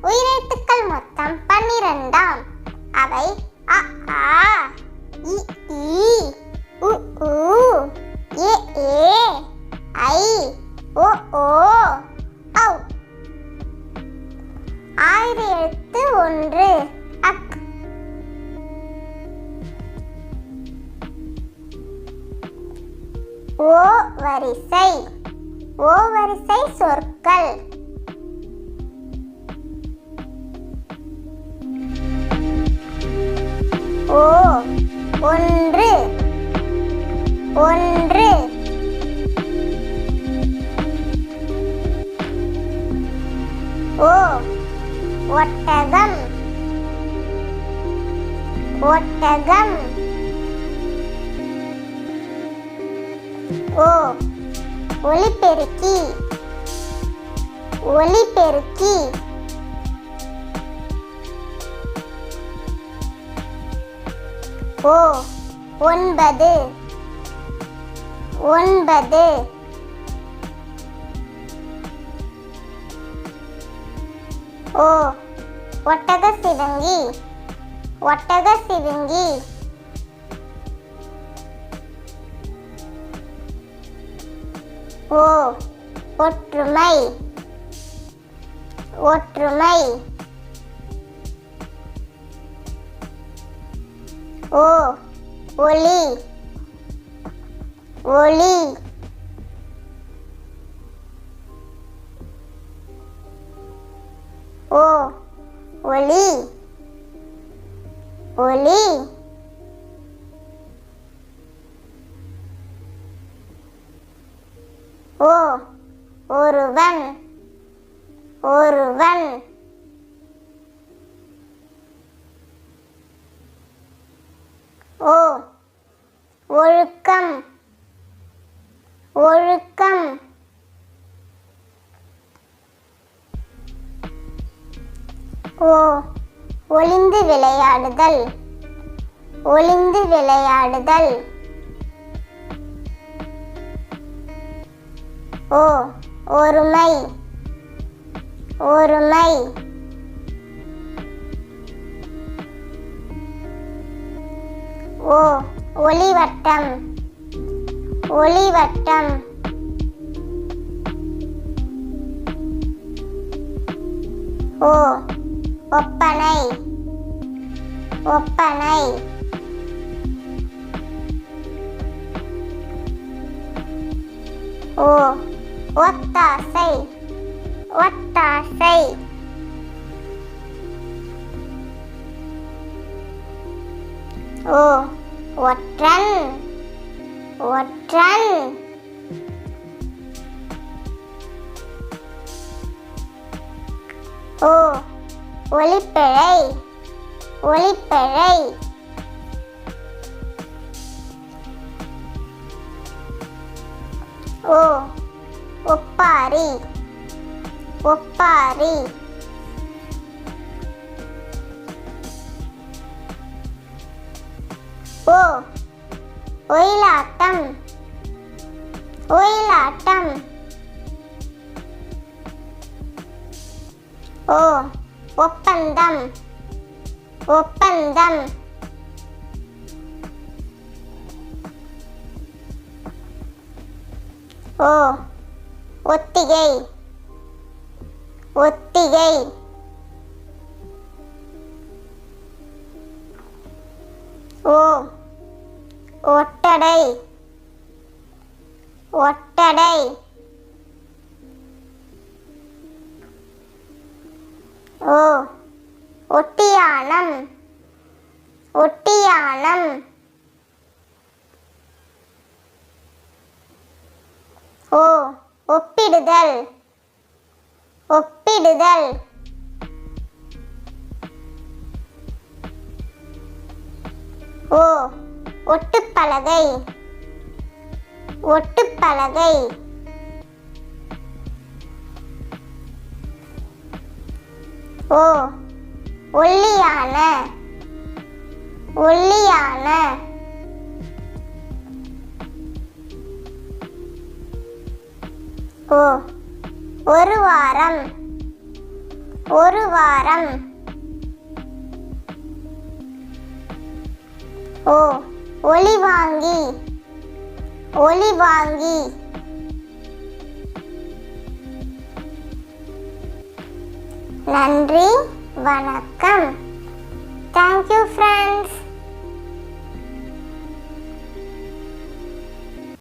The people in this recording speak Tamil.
உயிரெழுத்துக்கள் மொத்தம் 12. அவை அ ஆ இ ஈ உ ஊ ஏ ஏ ஐ ஓ ஓ ஔ. ஆயிர எழுத்து 1 அக். ஓ வரிசை. ஓ வரிசை சொற்கள். ஓ ஒன்று ஒன்று. ஓ ஒட்டகம் ஒட்டகம். ஓ ஒலிபெருக்கி ஒலிபெருக்கி. ஓ 9 9. ஓ ஒட்டக சிவிங்கி ஒட்டக சிவிங்கி. ஓ ஒற்றுமை ஒற்றுமை. ஓ ஒளி ஒளி. ஓ ஒளி ஒளி. ஓ ஒருவன் ஒருவன். ஓ ஒழுக்கம் ஒழுக்கம். ஓ ஒளிந்து விளையாடுதல் ஒளிந்து விளையாடுதல். ஓ ஒருமை ஒருமை. ஓ ஒளிவட்டம் ஒளிவட்டம். ஓ ஒப்பனை ஒப்பனை. ஓ ஒத்தாசை ஒத்தாசை. ஓ ஒற்றன் ஒற்றன். ஓ ஒலிப்பிழை ஒலிப்பிழை. ஓ ஒப்பாரி ஒப்பாரி. ஓ ஒயிலாட்டம் ஒயிலாட்டம். ஓ ஒப்பந்தம் ஒப்பந்தம். ஓ ஒத்திகை ஒத்திகை. ஓ ஒட்டடை ஒட்டடை. ஓ ஒட்டியானம் ஒட்டியானம். ஓ ஒப்பிடுதல் ஒப்பிடுதல். ஓ ஒட்டுப்பலகை ஒட்டுப்பலகை. ஓ ஒல்லியான ஒல்லியான. ஓ ஒரு வாரம் ஒரு வாரம். ஓ, ஒலிவாங்கி. ஒலிவாங்கி. நன்றி, வணக்கம். Thank you friends.